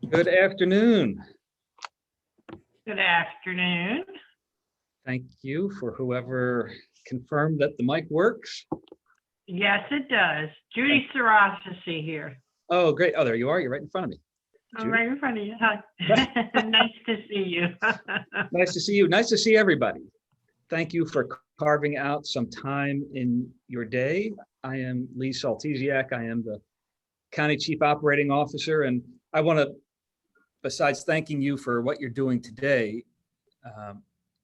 Good afternoon. Good afternoon. Thank you for whoever confirmed that the mic works. Yes, it does. Judy Serosity here. Oh, great. Oh, there you are. You're right in front of me. I'm Judy. right in front of you. Hi. Nice to see you. Nice to see you. Nice to see everybody. Thank you for carving out some time in your day. I am Lee Soltysiak. I am the County Chief Operating Officer, and I want to, besides thanking you for what you're doing today,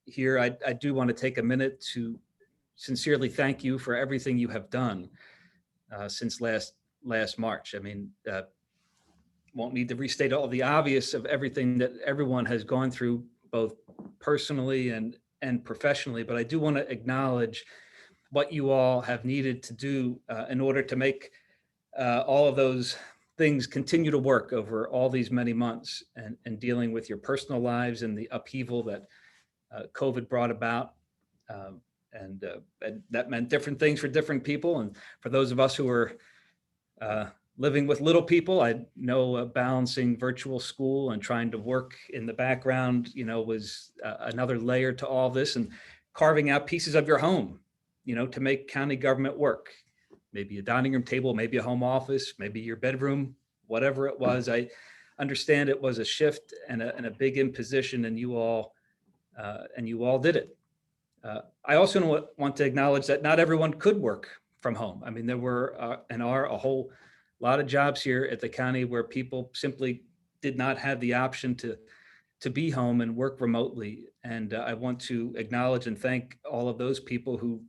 here, I do want to take a minute to sincerely thank you for everything you have done since last March. I mean, won't need to restate all the obvious of everything that everyone has gone through, both personally and professionally, but I do want to acknowledge what you all have needed to do in order to make all of those things continue to work over all these many months, and dealing with your personal lives and the upheaval that COVID brought about. And that meant different things for different people. And for those of us who are living with little people, I know balancing virtual school and trying to work in the background, was another layer to all this, and carving out pieces of your home, to make county government work. Maybe a dining room table, maybe a home office, maybe your bedroom, whatever it was. I understand it was a shift and a big imposition, and you all did it. I also want to acknowledge that not everyone could work from home. I mean, there were and are a whole lot of jobs here at the county where people simply did not have the option to be home and work remotely. And I want to acknowledge and thank all of those people who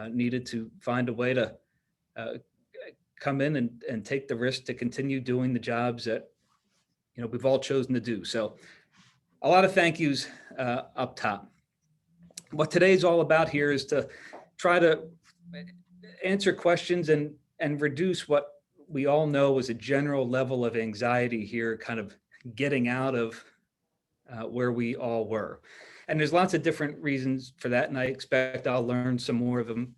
needed to find a way to come in and take the risk to continue doing the jobs that we've all chosen to do. So a lot of thank yous up top. What today's all about here is to try to answer questions and reduce what we all know is a general level of anxiety here, kind of getting out of where we all were. And there's lots of different reasons for that, and I expect I'll learn some more of them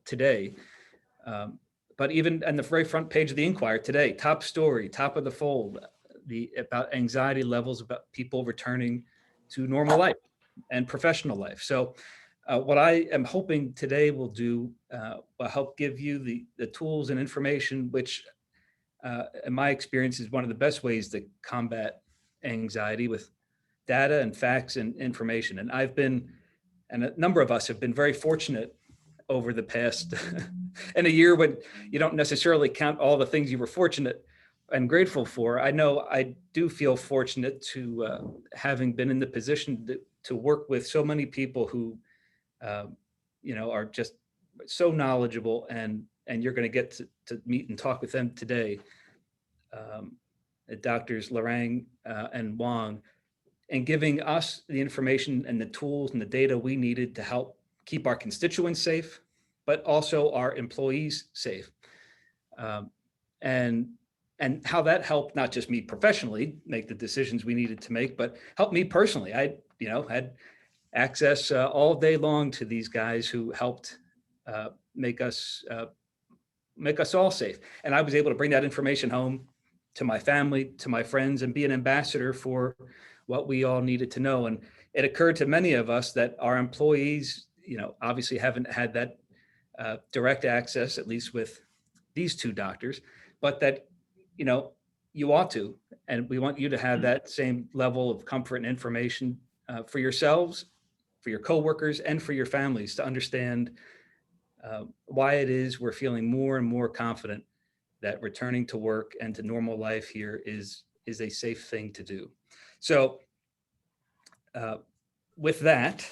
today. But even on the very front page of the Inquirer today, top story, top of the fold, about anxiety levels about people returning to normal life and professional life. So what I am hoping today will do will help give you the tools and information, which in my experience is one of the best ways to combat anxiety, with data and facts and information. And and a number of us have been very fortunate over the past, in a year when you don't necessarily count all the things you were fortunate and grateful for. I know I do feel fortunate to having been in the position to work with so many people who, are just so knowledgeable, and you're going to get to meet and talk with them today. Doctors Lorraine and Wang, and giving us the information and the tools and the data we needed to help keep our constituents safe, but also our employees safe. And how that helped not just me professionally make the decisions we needed to make, but helped me personally. I, had access all day long to these guys who helped make us all safe. And I was able to bring that information home to my family, to my friends, and be an ambassador for what we all needed to know. And it occurred to many of us that our employees, obviously haven't had that direct access, at least with these two doctors, but that, you ought to, and we want you to have that same level of comfort and information for yourselves, for your coworkers, and for your families, to understand why it is we're feeling more and more confident that returning to work and to normal life here is a safe thing to do. So with that,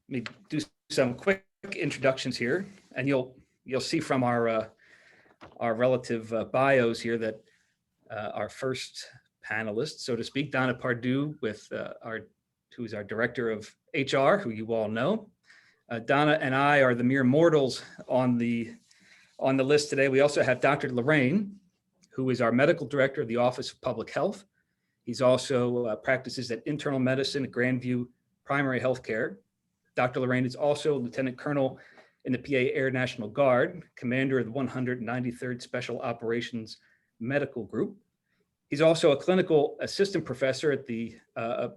let me do some quick introductions here, and you'll see from our relative bios here that our first panelist, so to speak, Donna Pardue, who's our director of HR, who you all know. Donna and I are the mere mortals on the list today. We also have Dr. Lorraine, who is our medical director of the Office of Public Health. He's also practices at internal medicine at Grandview Primary Healthcare. Dr. Lorraine is also Lieutenant Colonel in the PA Air National Guard, commander of the 193rd Special Operations Medical Group. He's also a clinical assistant professor at the professor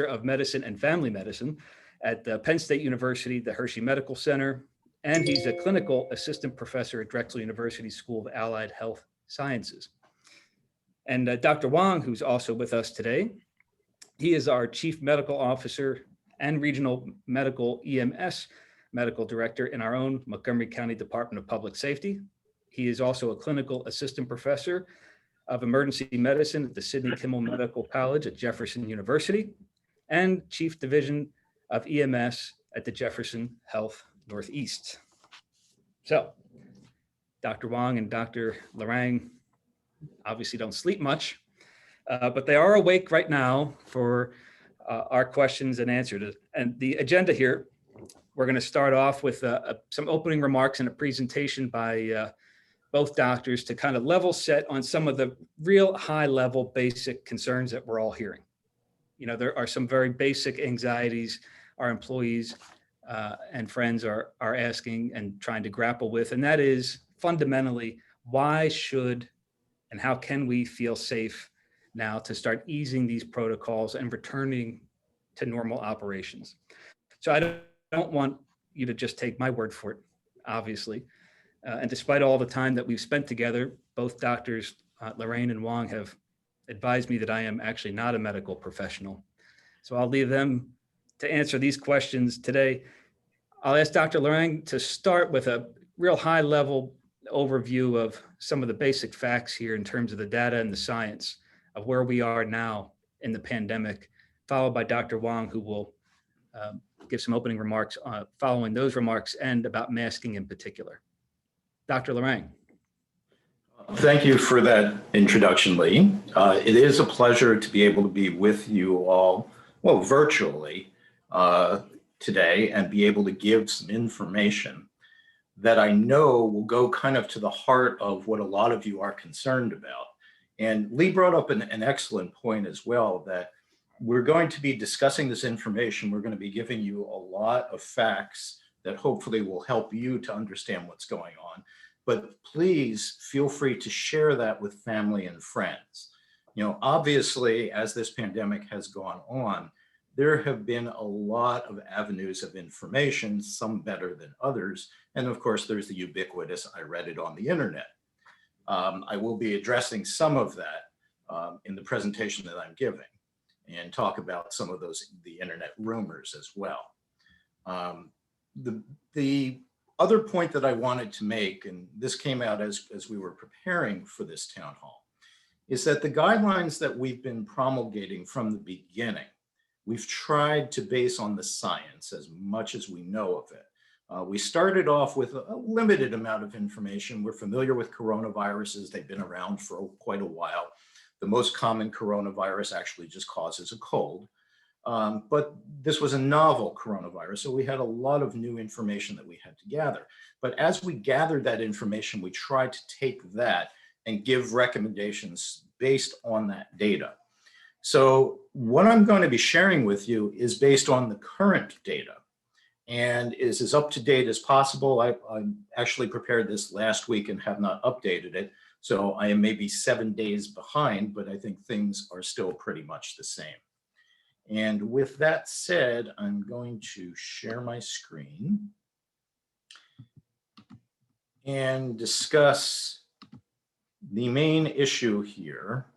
of medicine and family medicine at the Penn State University, the Hershey Medical Center, and he's a clinical assistant professor at Drexel University School of Allied Health Sciences. And Dr. Wang, who's also with us today, he is our Chief Medical Officer and Regional Medical EMS Medical Director in our own Montgomery County Department of Public Safety. He is also a clinical assistant professor of emergency medicine at the Sidney Kimmel Medical College at Jefferson University and Chief Division of EMS at the Jefferson Health Northeast. So, Dr. Wang and Dr. Lorraine obviously don't sleep much, but they are awake right now for our questions and answers. And the agenda here, we're going to start off with some opening remarks and a presentation by both doctors to kind of level set on some of the real high level basic concerns that we're all hearing. You know, there are some very basic anxieties our employees and friends are asking and trying to grapple with. And that is fundamentally, why should and how can we feel safe now to start easing these protocols and returning to normal operations? So I don't want you to just take my word for it, obviously. And despite all the time that we've spent together, both doctors, Lorraine and Wang, have advised me that I am actually not a medical professional. So I'll leave them to answer these questions today. I'll ask Dr. Lorraine to start with a real high level overview of some of the basic facts here in terms of the data and the science of where we are now in the pandemic, followed by Dr. Wang, who will give some opening remarks following those remarks and about masking in particular. Dr. Lorraine. Thank you for that introduction, Lee. It is a pleasure to be able to be with you all, well, virtually today, and be able to give some information that I know will go kind of to the heart of what a lot of you are concerned about. And Lee brought up an excellent point as well, that we're going to be discussing this information. We're going to be giving you a lot of facts that hopefully will help you to understand what's going on. But please feel free to share that with family and friends. You know, obviously, as this pandemic has gone on, there have been a lot of avenues of information, some better than others. And of course, there's the ubiquitous, I read it on the internet. I will be addressing some of that in the presentation that I'm giving and talk about some of the internet rumors as well. The other point that I wanted to make, and this came out as we were preparing for this town hall, is that the guidelines that we've been promulgating from the beginning, we've tried to base on the science as much as we know of it. We started off with a limited amount of information. We're familiar with coronaviruses. They've been around for quite a while. The most common coronavirus actually just causes a cold. But this was a novel coronavirus, so we had a lot of new information that we had to gather. But as we gathered that information, we tried to take that and give recommendations based on that data. So what I'm going to be sharing with you is based on the current data and is as up to date as possible. I actually prepared this last week and have not updated it. So I am maybe 7 days behind, but I think things are still pretty much the same. And with that said, I'm going to share my screen and discuss the main issue here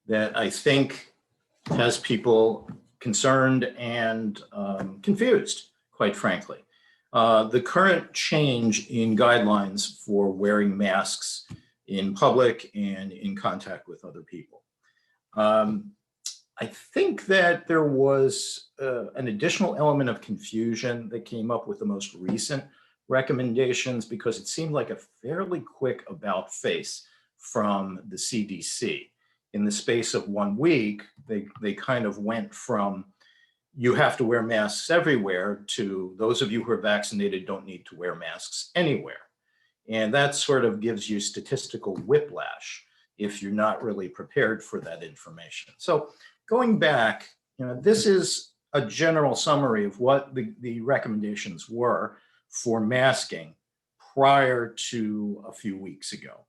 that I think has people concerned and confused, quite frankly. The current change in guidelines for wearing masks in public and in contact with other people. I think that there was an additional element of confusion that came up with the most recent recommendations, because it seemed like a fairly quick about face from the CDC. In the space of 1 week, they kind of went from you have to wear masks everywhere to those of you who are vaccinated don't need to wear masks anywhere. And that sort of gives you statistical whiplash if you're not really prepared for that information. So going back, This is a general summary of what the recommendations were for masking prior to a few weeks ago.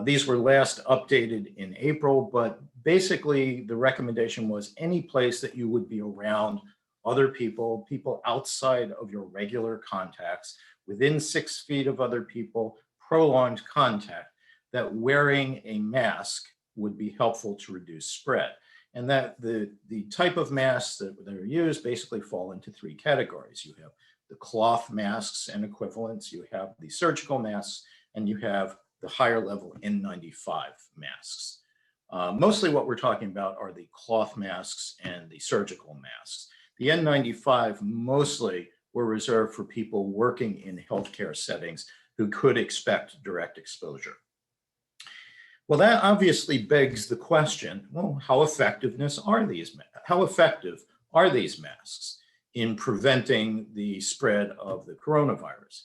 These were last updated in April, but basically the recommendation was any place that you would be around other people, people outside of your regular contacts, within 6 feet of other people, prolonged contact, that wearing a mask would be helpful to reduce spread. And that the type of masks that are used basically fall into 3 categories. You have the cloth masks and equivalents, you have the surgical masks, and you have the higher level N95 masks. Mostly what we're talking about are the cloth masks and the surgical masks. The N95 mostly were reserved for people working in healthcare settings who could expect direct exposure. Well, that obviously begs the question, well, how effective are these masks in preventing the spread of the coronavirus?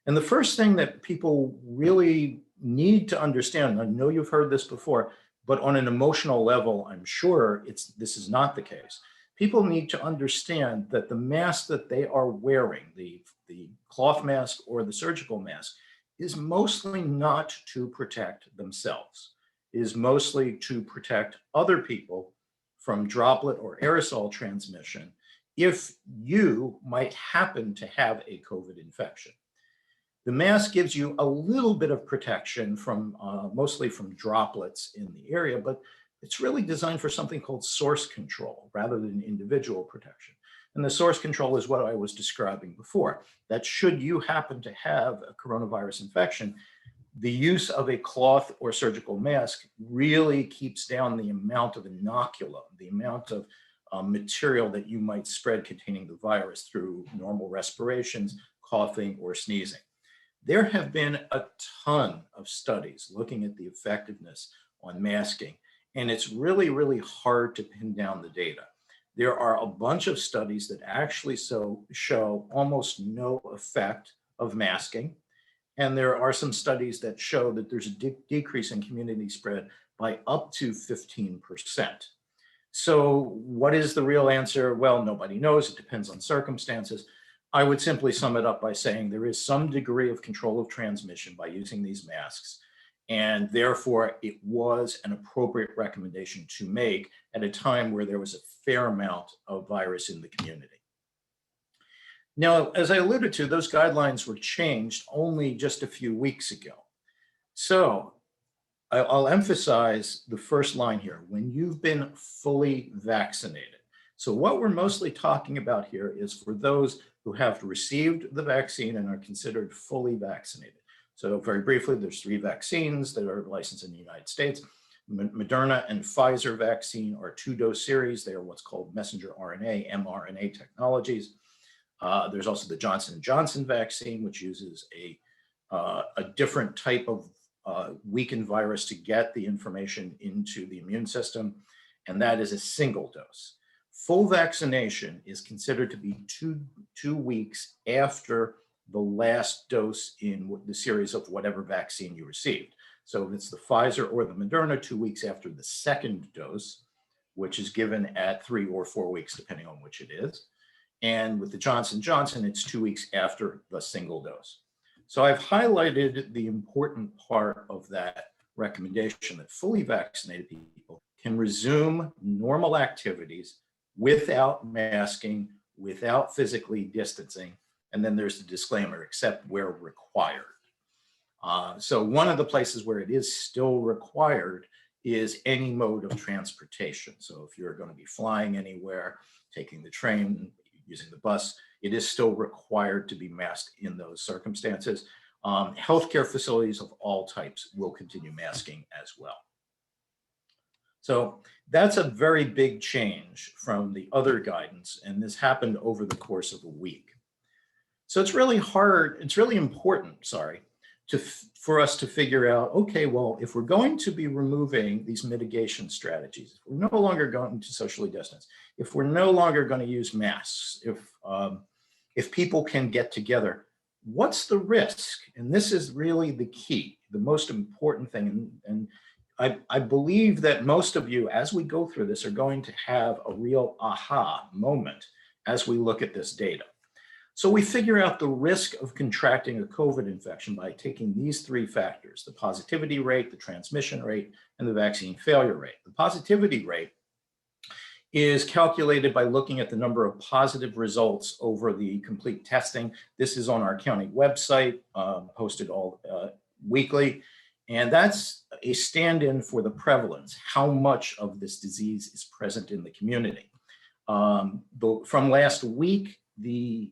And the first thing that people really need to understand, I know you've heard this before, but on an emotional level, I'm sure this is not the case. People need to understand that the mask that they are wearing, the cloth mask or the surgical mask, is mostly not to protect themselves. It is mostly to protect other people from droplet or aerosol transmission if you might happen to have a COVID infection. The mask gives you a little bit of protection from mostly from droplets in the area, but it's really designed for something called source control rather than individual protection. And the source control is what I was describing before, that should you happen to have a coronavirus infection, the use of a cloth or surgical mask really keeps down the amount of inoculum, the amount of material that you might spread containing the virus through normal respirations, coughing, or sneezing. There have been a ton of studies looking at the effectiveness on masking, and it's really, really hard to pin down the data. There are a bunch of studies that actually show almost no effect of masking, and there are some studies that show that there's a decrease in community spread by up to 15%. So what is the real answer? Well, nobody knows. It depends on circumstances. I would simply sum it up by saying there is some degree of control of transmission by using these masks, and therefore it was an appropriate recommendation to make at a time where there was a fair amount of virus in the community. Now, as I alluded to, those guidelines were changed only just a few weeks ago. So I'll emphasize the first line here, when you've been fully vaccinated. So what we're mostly talking about here is for those who have received the vaccine and are considered fully vaccinated. So very briefly, there's 3 vaccines that are licensed in the United States. Moderna and Pfizer vaccine are 2-dose series. They are what's called messenger RNA, mRNA technologies. There's also the Johnson & Johnson vaccine, which uses a different type of weakened virus to get the information into the immune system, and that is a single dose. Full vaccination is considered to be two weeks after the last dose in the series of whatever vaccine you received. So if it's the Pfizer or the Moderna, 2 weeks after the second dose, which is given at 3 or 4 weeks, depending on which it is. And with the Johnson & Johnson, it's 2 weeks after the single dose. So I've highlighted the important part of that recommendation that fully vaccinated people can resume normal activities without masking, without physically distancing. And then there's the disclaimer, except where required. So one of the places where it is still required is any mode of transportation. So if you're going to be flying anywhere, taking the train, using the bus, it is still required to be masked in those circumstances. Healthcare facilities of all types will continue masking as well. So that's a very big change from the other guidance, and this happened over the course of a week. So it's really important, for us to figure out, okay, well, if we're going to be removing these mitigation strategies, if we're no longer going to socially distance, if we're no longer going to use masks, if people can get together, what's the risk? And this is really the key, the most important thing. And I believe that most of you, as we go through this, are going to have a real aha moment as we look at this data. So we figure out the risk of contracting a COVID infection by taking these three factors: the positivity rate, the transmission rate, and the vaccine failure rate. The positivity rate is calculated by looking at the number of positive results over the complete testing. This is on our county website, posted all weekly. And that's a stand-in for the prevalence, how much of this disease is present in the community. From last week, the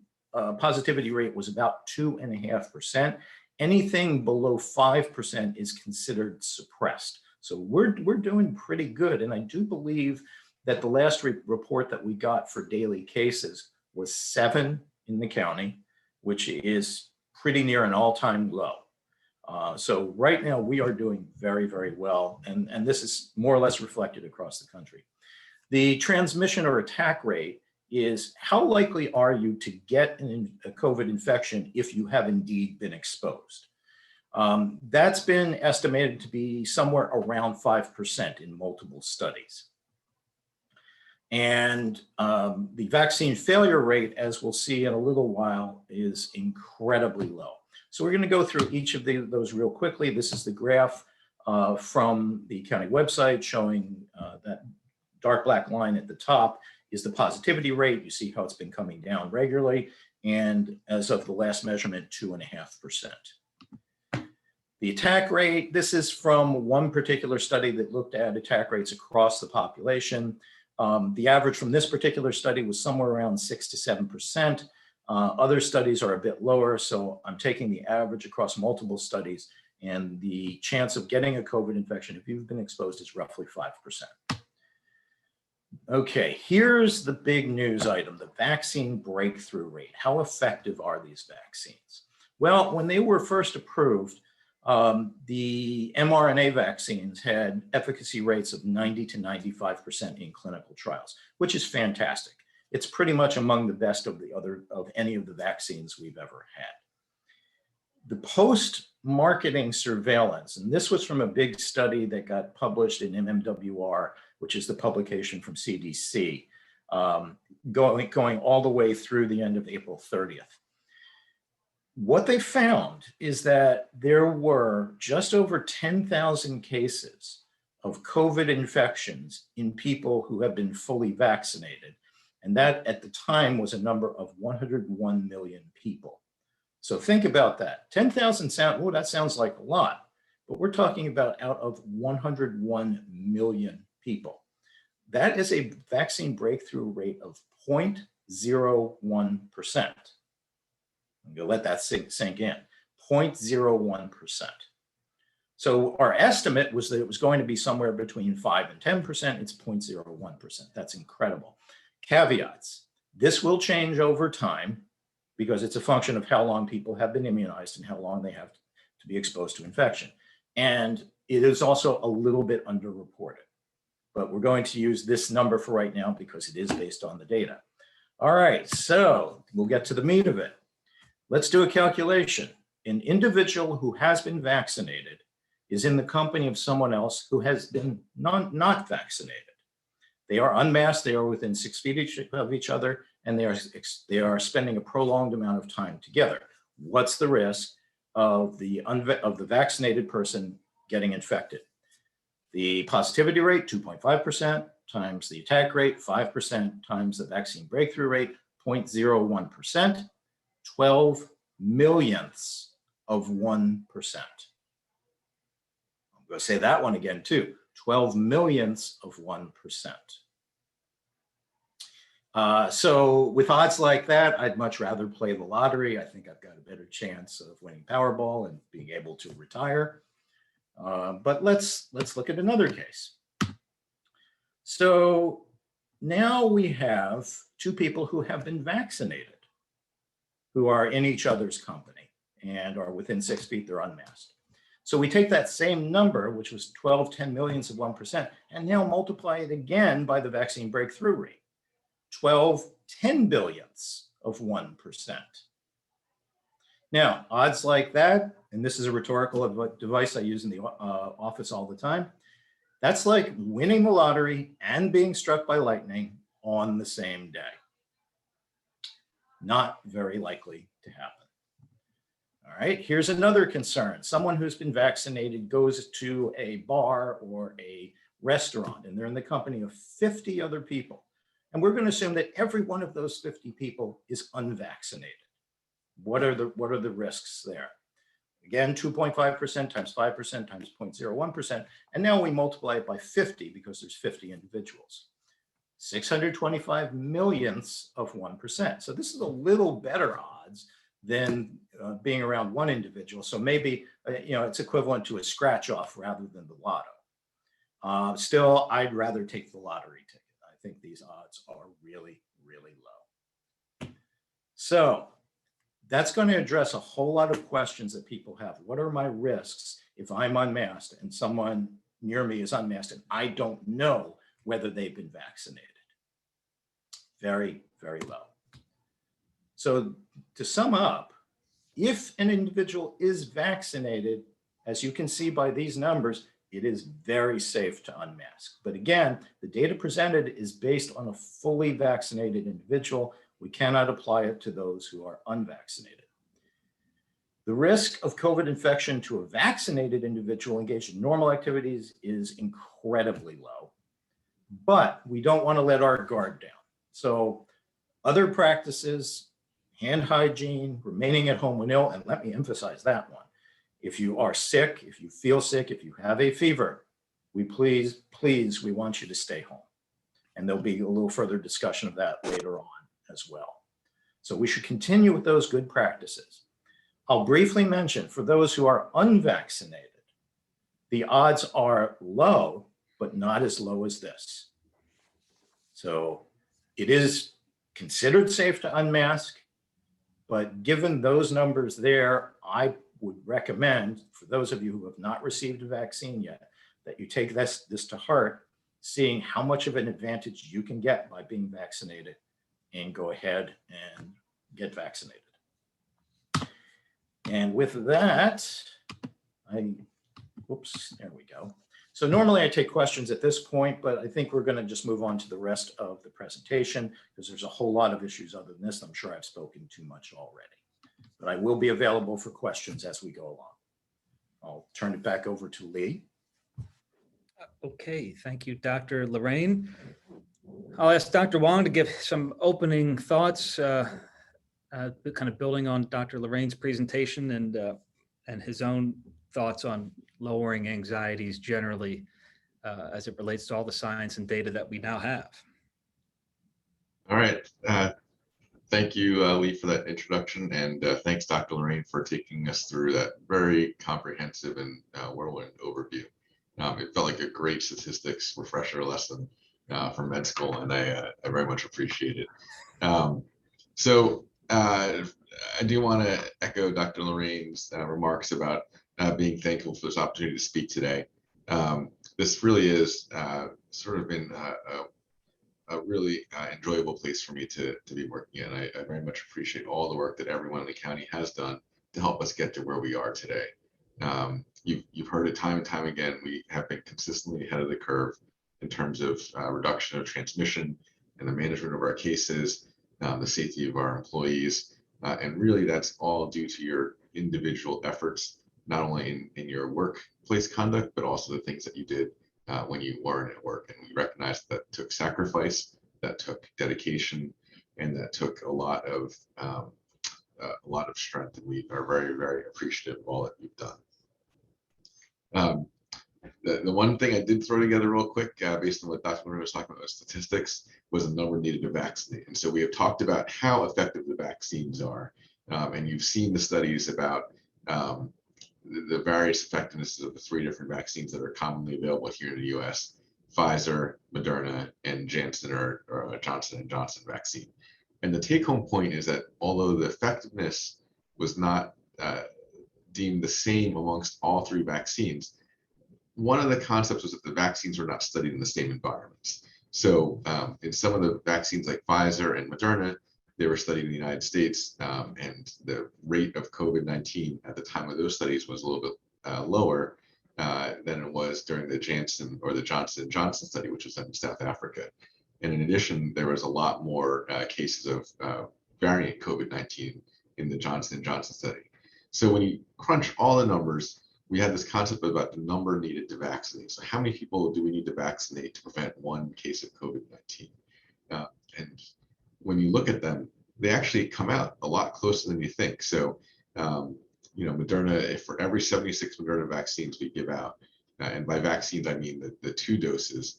positivity rate was about 2.5%. Anything below 5% is considered suppressed. So we're doing pretty good. And I do believe that the last report that we got for daily cases was 7 in the county, which is pretty near an all-time low. So right now we are doing very, very well. And this is more or less reflected across the country. The transmission or attack rate is how likely are you to get a COVID infection if you have indeed been exposed. That's been estimated to be somewhere around 5% in multiple studies. And the vaccine failure rate, as we'll see in a little while, is incredibly low. So we're going to go through each of those real quickly. This is the graph from the county website showing that dark black line at the top is the positivity rate. You see how it's been coming down regularly. And as of the last measurement, 2.5%. The attack rate, this is from one particular study that looked at attack rates across the population. The average from this particular study was somewhere around 6 to 7%. Other studies are a bit lower, so I'm taking the average across multiple studies, and the chance of getting a COVID infection if you've been exposed is roughly 5%. Okay, here's the big news item, the vaccine breakthrough rate. How effective are these vaccines? Well, when they were first approved, the mRNA vaccines had efficacy rates of 90 to 95% in clinical trials, which is fantastic. It's pretty much among the best of any of the vaccines we've ever had. The post-marketing surveillance, and this was from a big study that got published in MMWR, which is the publication from CDC, going all the way through the end of April 30th. What they found is that there were just over 10,000 cases of COVID infections in people who have been fully vaccinated. And that at the time was a number of 101 million people. So think about that. 10,000 that sounds like a lot, but we're talking about out of 101 million people. That is a vaccine breakthrough rate of 0.01%. I'm going to let that sink in, 0.01%. So our estimate was that it was going to be somewhere between 5 and 10%. It's 0.01%. That's incredible. Caveats. This will change over time because it's a function of how long people have been immunized and how long they have to be exposed to infection. And it is also a little bit underreported. But we're going to use this number for right now because it is based on the data. All right, so we'll get to the meat of it. Let's do a calculation. An individual who has been vaccinated is in the company of someone else who has been not vaccinated. They are unmasked, they are within 6 feet of each other, and they are spending a prolonged amount of time together. What's the risk of the vaccinated person getting infected? The positivity rate, 2.5%, times the attack rate, 5%, times the vaccine breakthrough rate, 0.01%, 12 millionths of 1%. I'm going to say that one again too, 12 millionths of 1%. So with odds like that, I'd much rather play the lottery. I think I've got a better chance of winning Powerball and being able to retire. But let's look at another case. So now we have 2 people who have been vaccinated, who are in each other's company and are within 6 feet, they're unmasked. So we take that same number, which was 12 10 millionths of 1%, and now multiply it again by the vaccine breakthrough rate, 12 10 billionths of 1%. Now, odds like that, and this is a rhetorical device I use in the office all the time, That's like winning the lottery and being struck by lightning on the same day. Not very likely to happen. All right, here's another concern. Someone who's been vaccinated goes to a bar or a restaurant and they're in the company of 50 other people. And we're going to assume that every one of those 50 people is unvaccinated. What are the risks there? Again, 2.5% times 5% times 0.01%. And now we multiply it by 50 because there's 50 individuals. 625 millionths of 1%. So this is a little better odds than being around one individual. So maybe, it's equivalent to a scratch off rather than the lotto. Still, I'd rather take the lottery ticket. I think these odds are really, really low. So that's going to address a whole lot of questions that people have. What are my risks if I'm unmasked and someone near me is unmasked and I don't know whether they've been vaccinated? Very, very low. So to sum up, if an individual is vaccinated, as you can see by these numbers, it is very safe to unmask. But again, the data presented is based on a fully vaccinated individual. We cannot apply it to those who are unvaccinated. The risk of COVID infection to a vaccinated individual engaged in normal activities is incredibly low, but we don't want to let our guard down. So other practices, hand hygiene, remaining at home when ill, and let me emphasize that one. If you are sick, if you feel sick, if you have a fever, we want you to stay home. And there'll be a little further discussion of that later on as well. So we should continue with those good practices. I'll briefly mention for those who are unvaccinated, the odds are low, but not as low as this. So it is considered safe to unmask, but given those numbers there, I would recommend for those of you who have not received a vaccine yet, that you take this to heart, seeing how much of an advantage you can get by being vaccinated and go ahead and get vaccinated. And with that, there we go. So normally I take questions at this point, but I think we're going to just move on to the rest of the presentation because there's a whole lot of issues other than this. I'm sure I've spoken too much already, but I will be available for questions as we go along. I'll turn it back over to Lee. Okay, thank you, Dr. Lorraine. I'll ask Dr. Wang to give some opening thoughts, kind of building on Dr. Lorraine's presentation and his own thoughts on lowering anxieties generally as it relates to all the science and data that we now have. All right. Thank you, Lee, for that introduction. And thanks, Dr. Lorraine, for taking us through that very comprehensive and whirlwind overview. It felt like a great statistics refresher lesson from med school, and I very much appreciate it. I do want to echo Dr. Lorraine's remarks about being thankful for this opportunity to speak today. This really is sort of been a really enjoyable place for me to be working in. I very much appreciate all the work that everyone in the county has done to help us get to where we are today. You've heard it time and time again, we have been consistently ahead of the curve in terms of reduction of transmission and the management of our cases, the safety of our employees. And really that's all due to your individual efforts, not only in your workplace conduct, but also the things that you did when you weren't at work. And we recognize that took sacrifice, that took dedication, and that took a lot of strength. And we are very, very appreciative of all that you've done. The one thing I did throw together real quick, based on what Dr. Lorraine was talking about with statistics, was the number needed to vaccinate. And so we have talked about how effective the vaccines are. And you've seen the studies about the various effectivenesses of the 3 different vaccines that are commonly available here in the US, Pfizer, Moderna, and Janssen or Johnson & Johnson vaccine. And the take-home point is that although the effectiveness was not deemed the same amongst all 3 vaccines, one of the concepts was that the vaccines were not studied in the same environments. So in some of the vaccines like Pfizer and Moderna, they were studied in the United States, and the rate of COVID-19 at the time of those studies was a little bit lower than it was during the Janssen or the Johnson & Johnson study, which was done in South Africa. And in addition, there was a lot more cases of variant COVID-19 in the Johnson & Johnson study. So when you crunch all the numbers, we had this concept about the number needed to vaccinate. So how many people do we need to vaccinate to prevent one case of COVID-19? And when you look at them, they actually come out a lot closer than you think. So, Moderna, if for every 76 Moderna vaccines we give out, and by vaccines, I mean the 2 doses,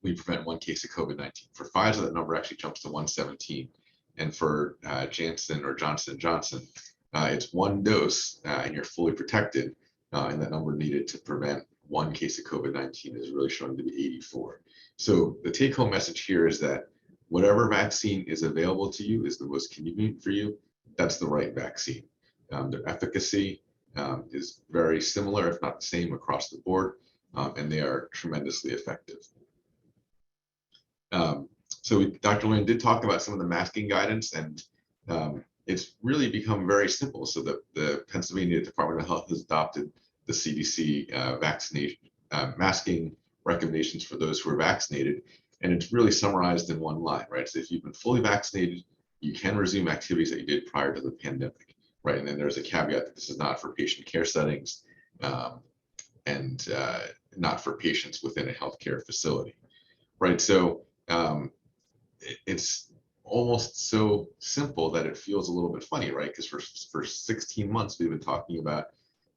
we prevent one case of COVID-19. For Pfizer, that number actually jumps to 117. And for Janssen or Johnson & Johnson, it's 1 dose and you're fully protected. And that number needed to prevent one case of COVID-19 is really showing to be 84. So the take home message here is that whatever vaccine is available to you is the most convenient for you. That's the right vaccine. Their efficacy is very similar, if not the same, across the board, and they are tremendously effective. So Dr. Wang did talk about some of the masking guidance, and it's really become very simple. So the Pennsylvania Department of Health has adopted the CDC vaccination masking recommendations for those who are vaccinated, and it's really summarized in one line, right? So if you've been fully vaccinated, you can resume activities that you did prior to the pandemic, right? And then there's a caveat that this is not for patient care settings and not for patients within a healthcare facility, right? So it's almost so simple that it feels a little bit funny, right? Because for 16 months, we've been talking about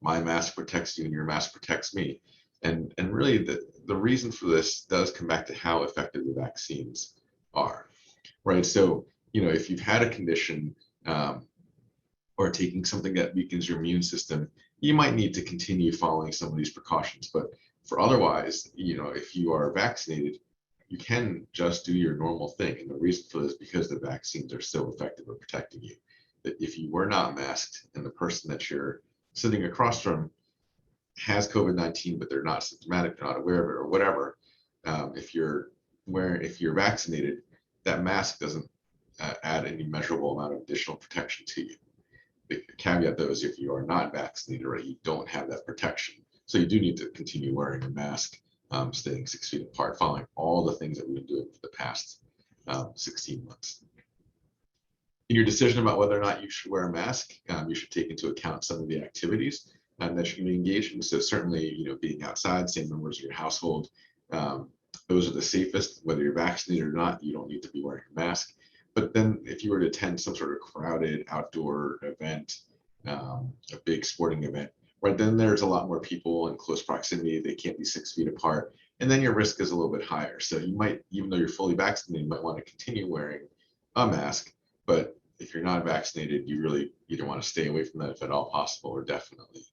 my mask protects you and your mask protects me. And really the reason for this does come back to how effective the vaccines are, right? So, if you've had a condition or taking something that weakens your immune system, you might need to continue following some of these precautions. But for otherwise, if you are vaccinated, you can just do your normal thing. And the reason for this is because the vaccines are so effective at protecting you. That if you were not masked and the person that you're sitting across from has COVID-19, but they're not symptomatic, they're not aware of it or whatever, if you're vaccinated, that mask doesn't add any measurable amount of additional protection to you. The caveat though is if you are not vaccinated, right, you don't have that protection. So you do need to continue wearing a mask, staying 6 feet apart, following all the things that we've been doing for the past 16 months. In your decision about whether or not you should wear a mask, you should take into account some of the activities that you can be engaged in. So certainly, being outside, same members of your household, those are the safest. Whether you're vaccinated or not, you don't need to be wearing a mask. But then if you were to attend some sort of crowded outdoor event, a big sporting event, right, then there's a lot more people in close proximity. They can't be 6 feet apart. And then your risk is a little bit higher. So you might, even though you're fully vaccinated, you might want to continue wearing a mask. But if you're not vaccinated, you really either want to stay away from that if at all possible, or definitely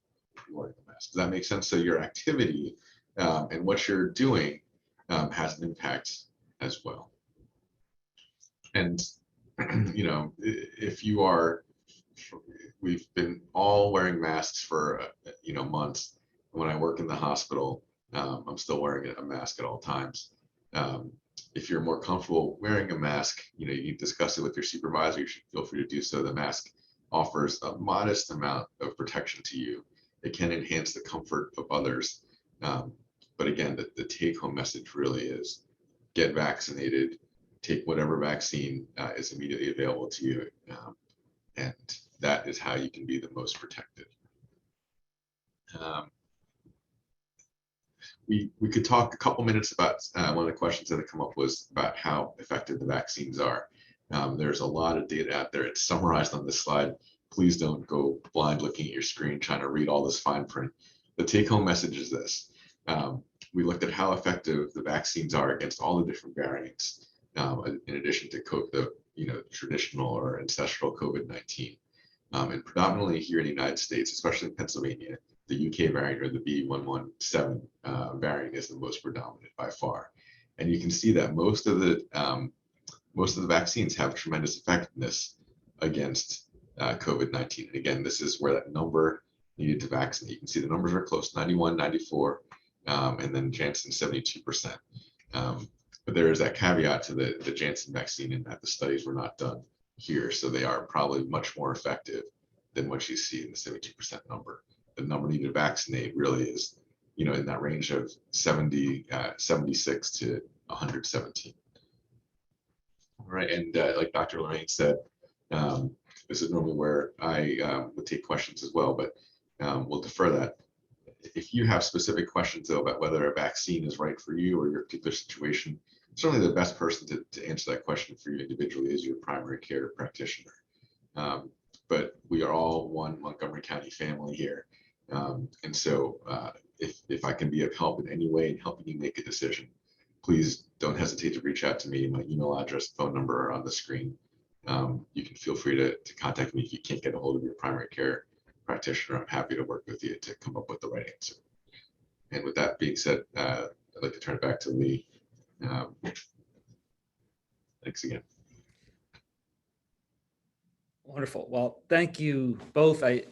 wearing a mask. Does that make sense? So your activity and what you're doing has an impact as well. And, if you are, we've been all wearing masks for, months. When I work in the hospital, I'm still wearing a mask at all times. If you're more comfortable wearing a mask, you discuss it with your supervisor. You should feel free to do so. The mask offers a modest amount of protection to you. It can enhance the comfort of others. But again, the take-home message really is get vaccinated, take whatever vaccine is immediately available to you. And that is how you can be the most protected. We could talk a couple minutes about one of the questions that have come up was about how effective the vaccines are. There's a lot of data out there. It's summarized on this slide. Please don't go blind looking at your screen trying to read all this fine print. The take-home message is this. We looked at how effective the vaccines are against all the different variants, in addition to the traditional or ancestral COVID-19. And predominantly here in the United States, especially in Pennsylvania, the UK variant or the B117 variant is the most predominant by far. And you can see that most of the vaccines have tremendous effectiveness against COVID-19. And again, this is where that number needed to vaccinate. You can see the numbers are close, 91, 94, and then Janssen 72%. But there is that caveat to the Janssen vaccine in that the studies were not done here. So they are probably much more effective than what you see in the 72% number the number needed to vaccinate really is, in that range of 76 to 117. All right, and like Dr. Lorraine said, this is normally where I would take questions as well, but we'll defer that. If you have specific questions though about whether a vaccine is right for you or your particular situation, certainly the best person to answer that question for you individually is your primary care practitioner. But we are all one Montgomery County family here. And so if I can be of help in any way in helping you make a decision, please don't hesitate to reach out to me. My email address, phone number are on the screen. You can feel free to contact me if you can't get a hold of your primary care practitioner. I'm happy to work with you to come up with the right answer. And with that being said, I'd like to turn it back to Lee. Thanks again. Wonderful. Well, thank you both. I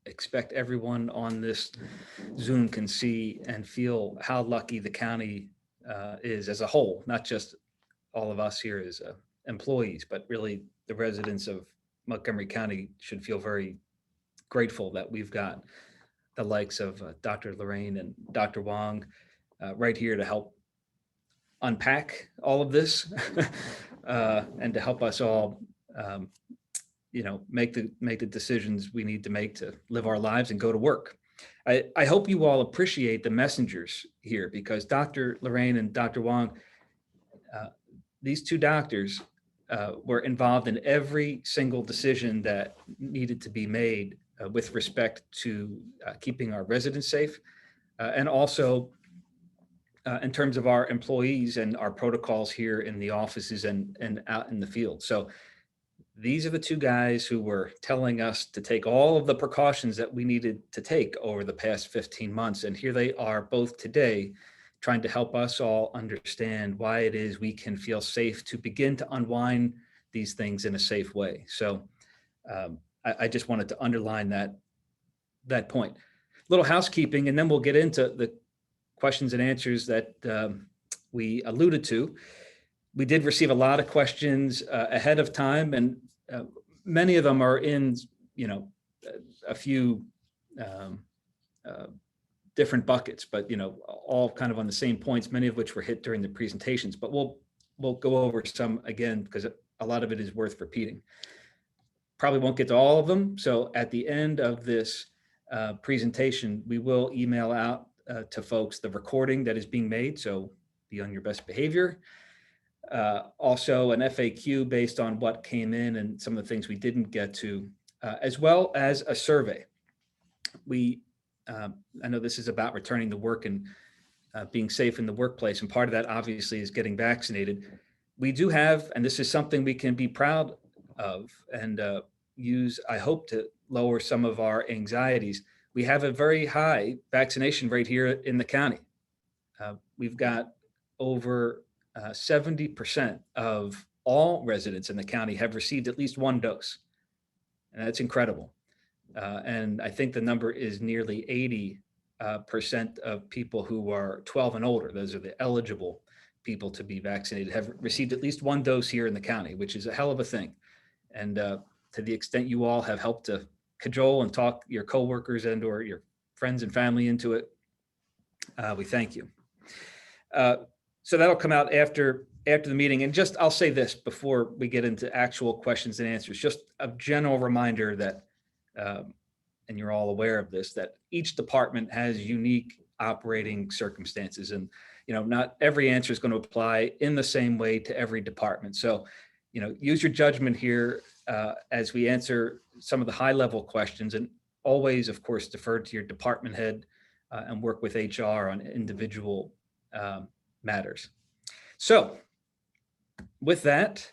expect everyone on this Zoom can see and feel how lucky the county is as a whole, not just all of us here as employees, but really the residents of Montgomery County should feel very grateful that we've got the likes of Dr. Lorraine and Dr. Wang right here to help unpack all of this and to help us all make the decisions we need to make to live our lives and go to work. I hope you all appreciate the messengers here, because Dr. Lorraine and Dr. Wang, these two doctors were involved in every single decision that needed to be made with respect to keeping our residents safe, and also in terms of our employees and our protocols here in the offices and out in the field. So these are the two guys who were telling us to take all of the precautions that we needed to take over the past 15 months. And here they are both today trying to help us all understand why it is we can feel safe to begin to unwind these things in a safe way. So I just wanted to underline that point. Little housekeeping, and then we'll get into the questions and answers that we alluded to. We did receive a lot of questions ahead of time, and many of them are in, a few different buckets, but all kind of on the same points, many of which were hit during the presentations. But we'll go over some again, because a lot of it is worth repeating. Probably won't get to all of them. So at the end of this presentation, we will email out to folks the recording that is being made. So be on your best behavior. Also an FAQ based on what came in and some of the things we didn't get to, as well as a survey. I know this is about returning to work and being safe in the workplace. And part of that obviously is getting vaccinated. We do have, and this is something we can be proud of and use, I hope, to lower some of our anxieties. We have a very high vaccination rate here in the county. We've got over 70% of all residents in the county have received at least one dose. And that's incredible. And I think the number is nearly 80% of people who are 12 and older, those are the eligible people to be vaccinated, have received at least one dose here in the county, which is a hell of a thing. And to the extent you all have helped to cajole and talk your coworkers and or your friends and family into it, we thank you. So that'll come out after the meeting. And just, I'll say this before we get into actual questions and answers, just a general reminder that, and you're all aware of this, that each department has unique operating circumstances, and not every answer is going to apply in the same way to every department. So, use your judgment here as we answer some of the high level questions, and always, of course, defer to your department head and work with HR on individual matters. So with that,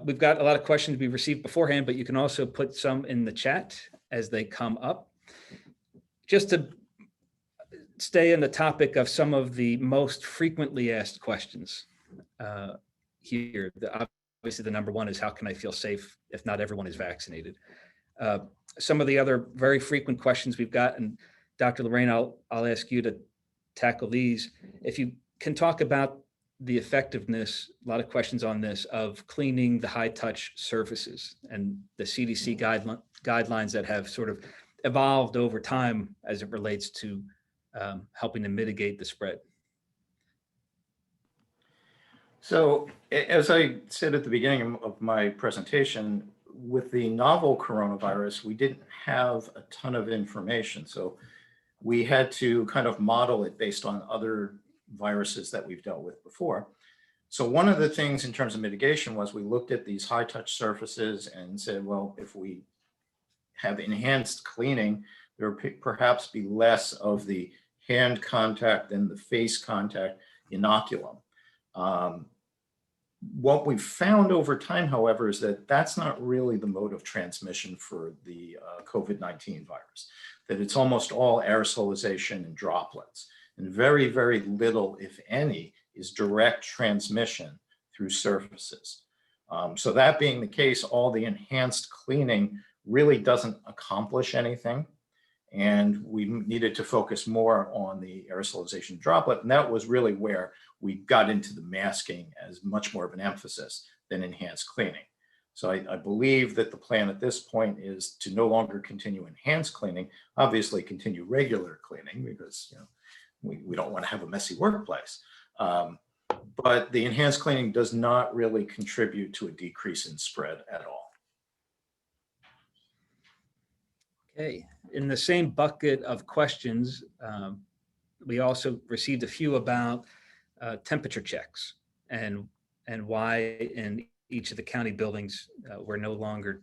we've got a lot of questions we received beforehand, but you can also put some in the chat as they come up. Just to stay in the topic of some of the most frequently asked questions here. Obviously, the number one is, how can I feel safe if not everyone is vaccinated? Some of the other very frequent questions we've got, and Dr. Lorraine, I'll ask you to tackle these. If you can talk about the effectiveness, a lot of questions on this, of cleaning the high touch surfaces and the CDC guidelines that have sort of evolved over time as it relates to helping to mitigate the spread? So as I said at the beginning of my presentation, with the novel coronavirus, we didn't have a ton of information. So we had to kind of model it based on other viruses that we've dealt with before. So one of the things in terms of mitigation was we looked at these high touch surfaces and said, well, if we have enhanced cleaning, there will perhaps be less of the hand contact and the face contact inoculum. What we've found over time, however, is that that's not really the mode of transmission for the COVID-19 virus, that it's almost all aerosolization and droplets, and very, very little, if any, is direct transmission through surfaces. So that being the case, all the enhanced cleaning really doesn't accomplish anything. And we needed to focus more on the aerosolization droplet. And that was really where we got into the masking as much more of an emphasis than enhanced cleaning. So I believe that the plan at this point is to no longer continue enhanced cleaning, obviously continue regular cleaning because we don't want to have a messy workplace. But the enhanced cleaning does not really contribute to a decrease in spread at all. Okay, in the same bucket of questions, we also received a few about temperature checks and why in each of the county buildings we're no longer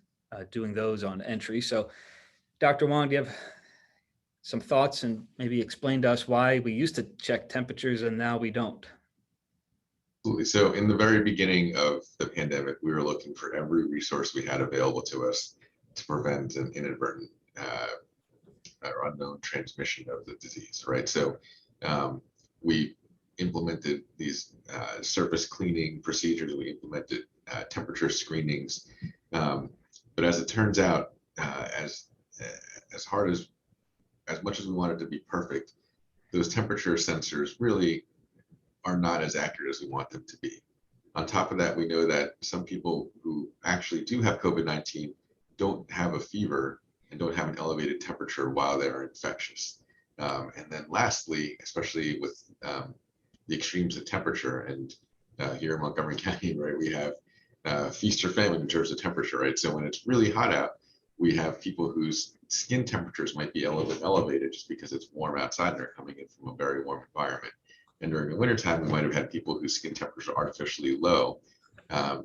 doing those on entry. So Dr. Wang, do you have some thoughts and maybe explain to us why we used to check temperatures and now we don't? Absolutely. So in the very beginning of the pandemic, we were looking for every resource we had available to us to prevent an inadvertent or unknown transmission of the disease, right? So we implemented these surface cleaning procedures. We implemented temperature screenings. But as it turns out, as much as we wanted to be perfect, those temperature sensors really are not as accurate as we want them to be. On top of that, we know that some people who actually do have COVID-19 don't have a fever and don't have an elevated temperature while they're infectious. And then lastly, especially with the extremes of temperature, and here in Montgomery County, right, we have feast or famine in terms of temperature, right? So when it's really hot out, we have people whose skin temperatures might be a little bit elevated just because it's warm outside and they're coming in from a very warm environment. And during the wintertime, we might have had people whose skin temperatures are artificially low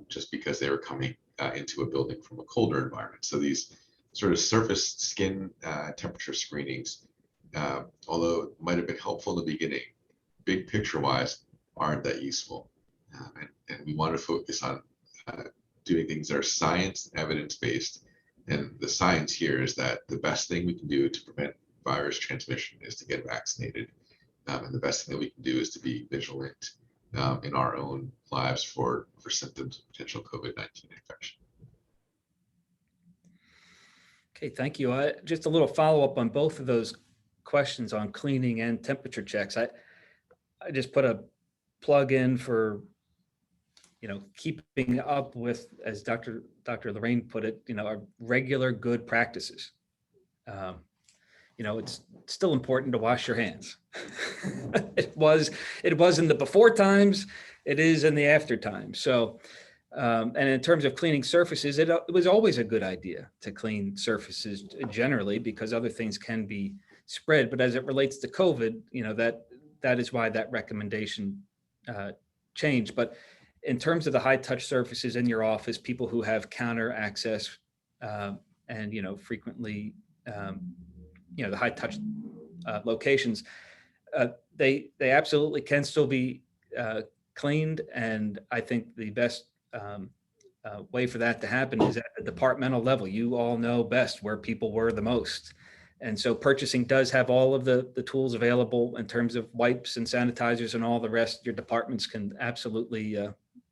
just because they were coming into a building from a colder environment. So these sort of surface skin temperature screenings, although it might have been helpful in the beginning, big picture wise, aren't that useful. And we want to focus on doing things that are science evidence based. And the science here is that the best thing we can do to prevent virus transmission is to get vaccinated. And the best thing that we can do is to be vigilant in our own lives for symptoms of potential COVID-19 infection. Okay, thank you. Just a little follow-up on both of those questions on cleaning and temperature checks. I just put a plug in for, keeping up with, as Dr. Lorraine put it, our regular good practices. It's still important to wash your hands. It was in the before times, it is in the after times. So, and in terms of cleaning surfaces, it was always a good idea to clean surfaces generally because other things can be spread. But as it relates to COVID, that is why that recommendation changed. But in terms of the high touch surfaces in your office, people who have counter access and, frequently, the high touch locations, they absolutely can still be cleaned. And I think the best way for that to happen is at the departmental level. You all know best where people were the most. And so purchasing does have all of the tools available in terms of wipes and sanitizers and all the rest. Your departments can absolutely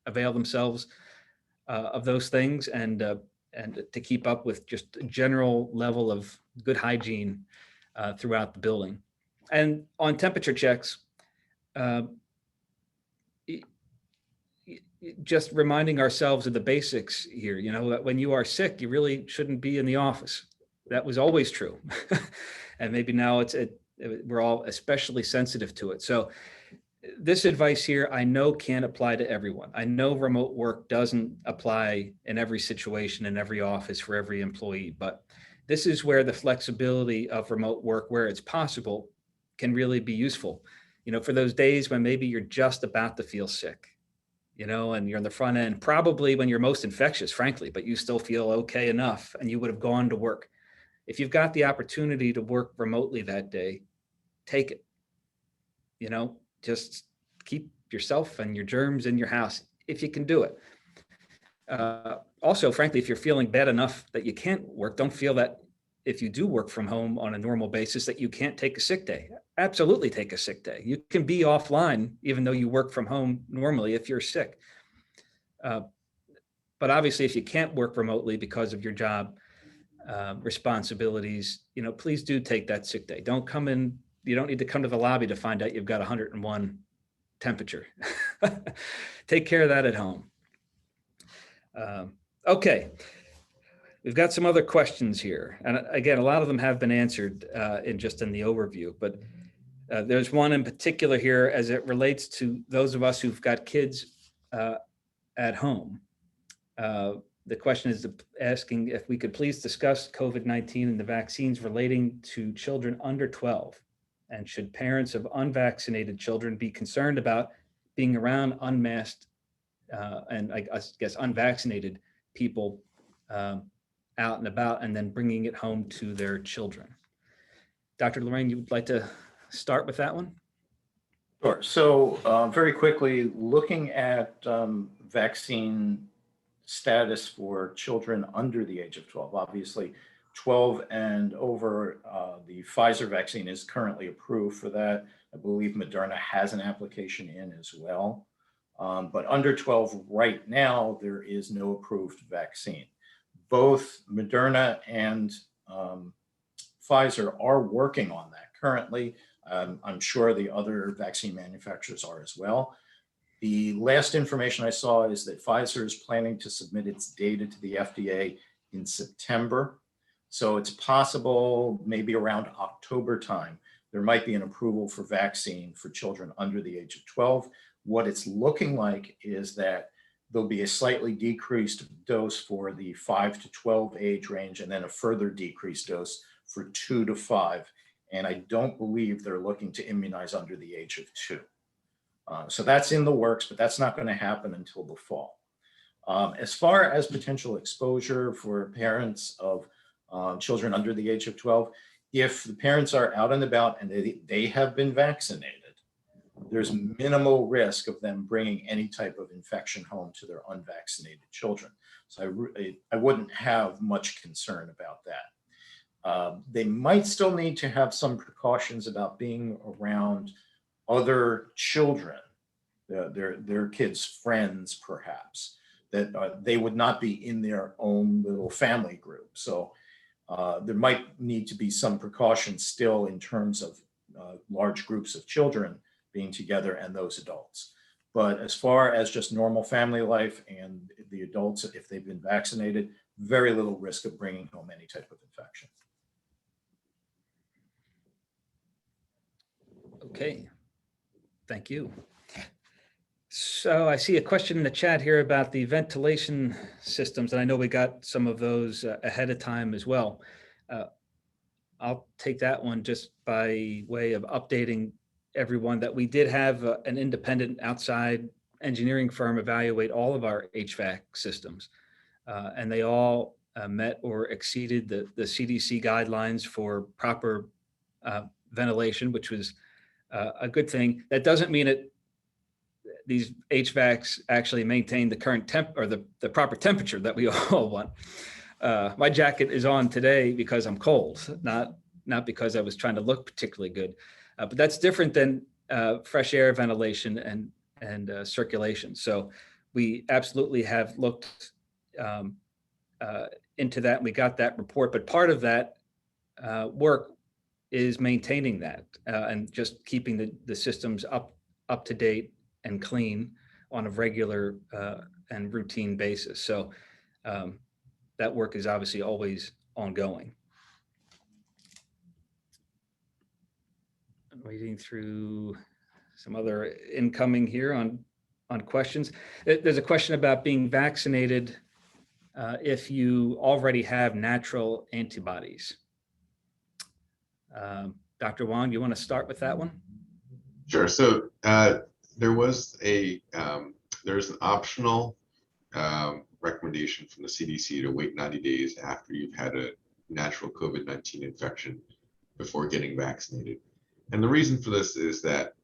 avail themselves of those things and to keep up with just a general level of good hygiene throughout the building. And on temperature checks, just reminding ourselves of the basics here, that when you are sick, you really shouldn't be in the office. that was always true. And maybe now we're all especially sensitive to it. So this advice here, I know can't apply to everyone. I know remote work doesn't apply in every situation, in every office, for every employee, but this is where the flexibility of remote work, where it's possible, can really be useful. For those days when maybe you're just about to feel sick, and you're on the front end, probably when you're most infectious, frankly, but you still feel okay enough and you would have gone to work. If you've got the opportunity to work remotely that day, take it. Just keep yourself and your germs in your house if you can do it. Also, frankly, if you're feeling bad enough that you can't work, don't feel that if you do work from home on a normal basis that you can't take a sick day. Absolutely take a sick day. You can be offline even though you work from home normally if you're sick. But obviously, if you can't work remotely because of your job responsibilities, please do take that sick day. Don't come in. You don't need to come to the lobby to find out you've got 101 temperature. Take care of that at home. Okay. We've got some other questions here. And again, a lot of them have been answered in the overview, but there's one in particular here as it relates to those of us who've got kids at home. The question is asking if we could please discuss COVID-19 and the vaccines relating to children under 12. And should parents of unvaccinated children be concerned about being around unmasked and I guess unvaccinated people out and about, and then bringing it home to their children? Dr. Lorraine, you would like to start with that one? Sure. So very quickly, looking at vaccine status for children under the age of 12, obviously 12 and over, the Pfizer vaccine is currently approved for that. I believe Moderna has an application in as well. But under 12 right now, there is no approved vaccine. Both Moderna and Pfizer are working on that currently. I'm sure the other vaccine manufacturers are as well. The last information I saw is that Pfizer is planning to submit its data to the FDA in September. So it's possible maybe around October time, there might be an approval for vaccine for children under the age of 12. What it's looking like is that there'll be a slightly decreased dose for the 5 to 12 age range, and then a further decreased dose for 2 to 5. And I don't believe they're looking to immunize under the age of 2. So that's in the works, but that's not going to happen until the fall. As far as potential exposure for parents of children under the age of 12, if the parents are out and about and they have been vaccinated, there's minimal risk of them bringing any type of infection home to their unvaccinated children. So I wouldn't have much concern about that. They might still need to have some precautions about being around other children, their kids' friends, perhaps, that they would not be in their own little family group. So there might need to be some precautions still in terms of large groups of children being together and those adults. But as far as just normal family life and the adults, if they've been vaccinated, very little risk of bringing home any type of infection. Okay, thank you. So I see a question in the chat here about the ventilation systems, and I know we got some of those ahead of time as well. I'll take that one just by way of updating everyone that we did have an independent outside engineering firm evaluate all of our HVAC systems, and they all met or exceeded the CDC guidelines for proper ventilation, which was a good thing. That doesn't mean these HVACs actually maintain the current temp or the proper temperature that we all want. My jacket is on today because I'm cold, not because I was trying to look particularly good. But that's different than fresh air ventilation and circulation. So we absolutely have looked into that, and we got that report. But part of that work is maintaining that and just keeping the systems up to date and clean on a regular and routine basis. So that work is obviously always ongoing. Reading through some other incoming here on questions. There's a question about being vaccinated if you already have natural antibodies. Dr. Wang, you want to start with that one? Sure. So there's an optional recommendation from the CDC to wait 90 days after you've had a natural COVID-19 infection before getting vaccinated. And the reason for this is that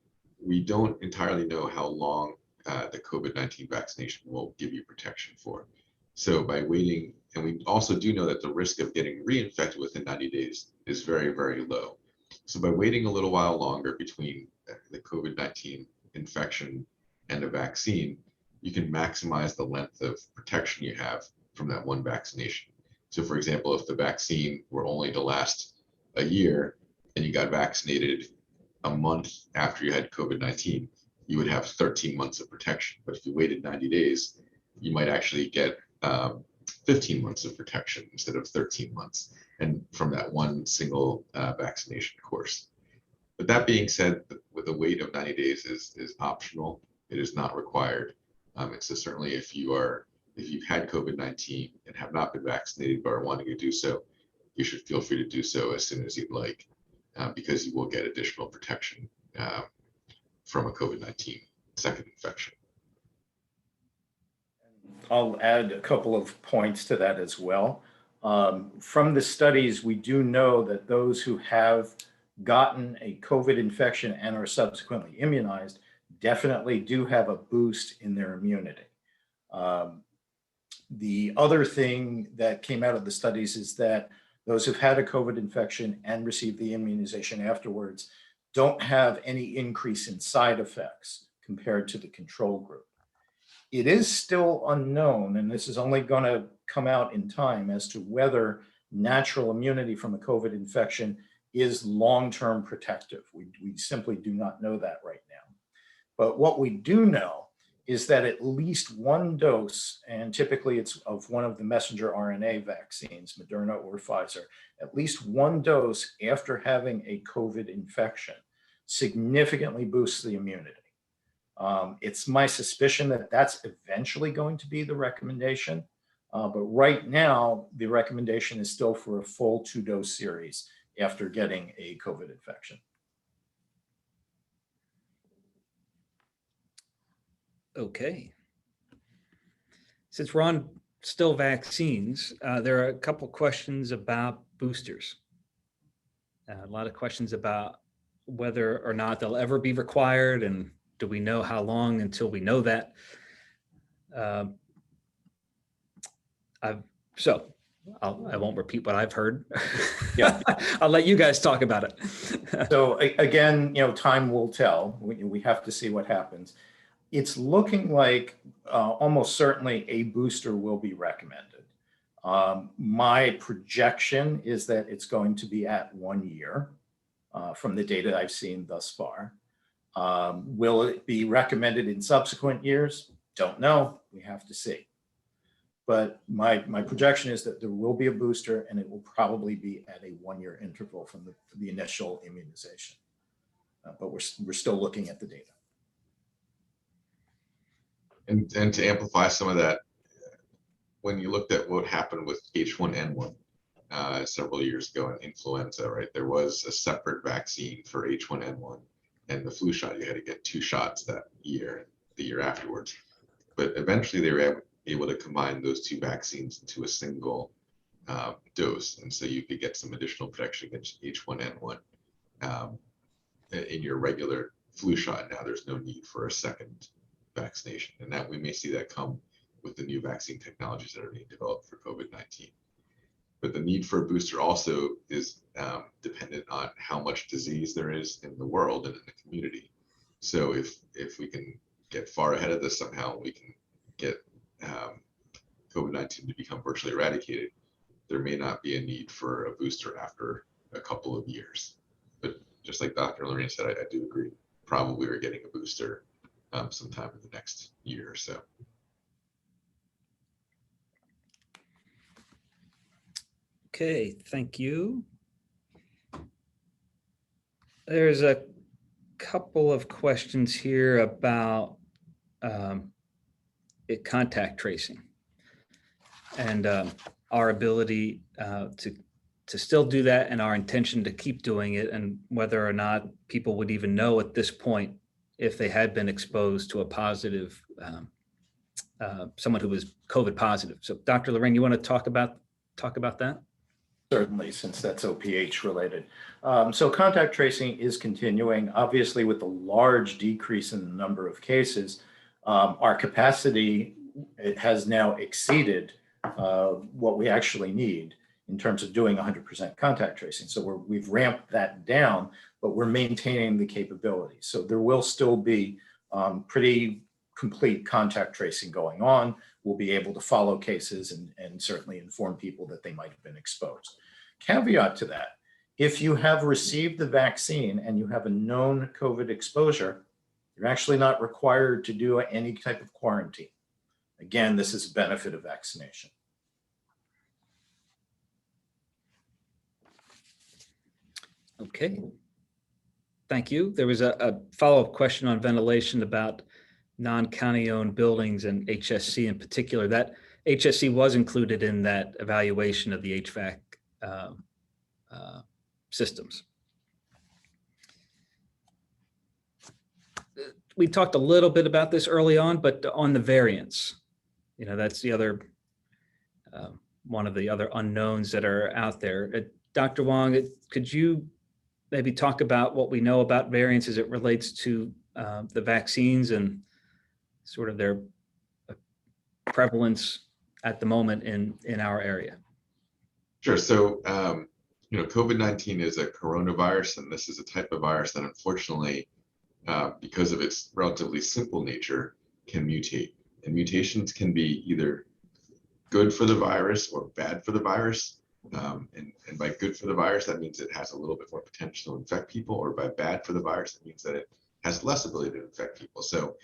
we don't entirely know how long the COVID-19 vaccination will give you protection for. So by waiting, and we also do know that the risk of getting reinfected within 90 days is very, very low. So by waiting a little while longer between the COVID-19 infection and a vaccine, you can maximize the length of protection you have from that one vaccination. So for example, if the vaccine were only to last a year and you got vaccinated a month after you had COVID-19, you would have 13 months of protection. But if you waited 90 days, you might actually get 15 months of protection instead of 13 months, and from that one single vaccination course. But that being said, with a wait of 90 days is optional. It is not required. It's just certainly if you've had COVID-19 and have not been vaccinated but are wanting to do so, you should feel free to do so as soon as you'd like, because you will get additional protection from a COVID-19 second infection. I'll add a couple of points to that as well. From the studies, we do know that those who have gotten a COVID infection and are subsequently immunized definitely do have a boost in their immunity. The other thing that came out of the studies is that those who've had a COVID infection and received the immunization afterwards don't have any increase in side effects compared to the control group. It is still unknown, and this is only going to come out in time, as to whether natural immunity from a COVID infection is long-term protective. We simply do not know that right now. But what we do know is that at least one dose, and typically it's of one of the messenger RNA vaccines, Moderna or Pfizer, at least one dose after having a COVID infection significantly boosts the immunity. It's my suspicion that that's eventually going to be the recommendation. But right now, the recommendation is still for a full 2-dose series after getting a COVID infection. Okay. Since we're on still vaccines, there are a couple questions about boosters. A lot of questions about whether or not they'll ever be required, and do we know how long until we know that? I won't repeat what I've heard. Yeah. I'll let you guys talk about it. So again, time will tell. We have to see what happens. It's looking like almost certainly a booster will be recommended. My projection is that it's going to be at 1 year from the data I've seen thus far. Will it be recommended in subsequent years? Don't know. We have to see. But my projection is that there will be a booster, and it will probably be at a 1-year interval from the initial immunization. But we're still looking at the data. And to amplify some of that, when you looked at what happened with H1N1 several years ago in influenza, right? There was a separate vaccine for H1N1, and the flu shot, you had to get 2 shots that year, the year afterwards. But eventually they were able to combine those 2 vaccines into a single dose. And so you could get some additional protection against H1N1 in your regular flu shot. Now there's no need for a second vaccination. And that we may see that come with the new vaccine technologies that are being developed for COVID-19. But the need for a booster also is dependent on how much disease there is in the world and in the community. So if we can get far ahead of this somehow, we can get COVID-19 to become virtually eradicated, there may not be a need for a booster after a couple of years. But just like Dr. Lorraine said, I do agree. Probably we're getting a booster sometime in the next year or so. Okay, thank you. There's a couple of questions here about contact tracing and our ability to still do that, and our intention to keep doing it, and whether or not people would even know at this point if they had been exposed to a positive, someone who was COVID positive. So Dr. Lorraine, you want to talk about that? Certainly, since that's OPH related. So contact tracing is continuing. Obviously, with the large decrease in the number of cases, our capacity, it has now exceeded what we actually need in terms of doing 100% contact tracing. So we've ramped that down, but we're maintaining the capability. So there will still be pretty complete contact tracing going on. We'll be able to follow cases and certainly inform people that they might have been exposed. Caveat to that, if you have received the vaccine and you have a known COVID exposure, you're actually not required to do any type of quarantine. Again, this is a benefit of vaccination. Okay. Thank you. There was a follow-up question on ventilation about non-county owned buildings and HSC in particular. That HSC was included in that evaluation of the HVAC systems. We talked a little bit about this early on, but on the variants, that's the other, one of the other unknowns that are out there. Dr. Wang, could you maybe talk about what we know about variants as it relates to the vaccines and sort of their prevalence at the moment in our area? Sure. So, COVID-19 is a coronavirus, and this is a type of virus that unfortunately, because of its relatively simple nature, can mutate. And mutations can be either good for the virus or bad for the virus. And by good for the virus, that means it has a little bit more potential to infect people, or by bad for the virus, it means that it has less ability to infect people. So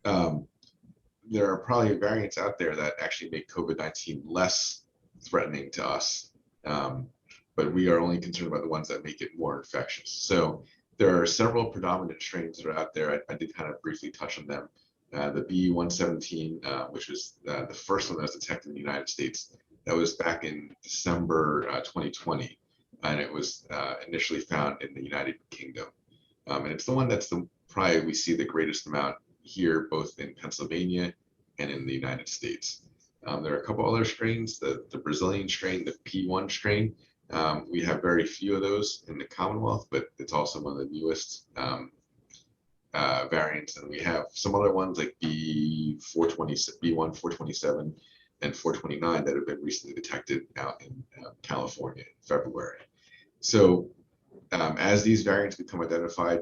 there are probably variants out there that actually make COVID-19 less threatening to us. But we are only concerned about the ones that make it more infectious. So there are several predominant strains that are out there. I did kind of briefly touch on them. The B117, which was the first one that was detected in the United States, that was back in December 2020, and it was initially found in the United Kingdom. And it's the one that's probably we see the greatest amount here, both in Pennsylvania and in the United States. There are a couple other strains, the Brazilian strain, the P1 strain. We have very few of those in the Commonwealth, but it's also one of the newest variants. And we have some other ones like B1, 427, and 429 that have been recently detected out in California in February. So as these variants become identified,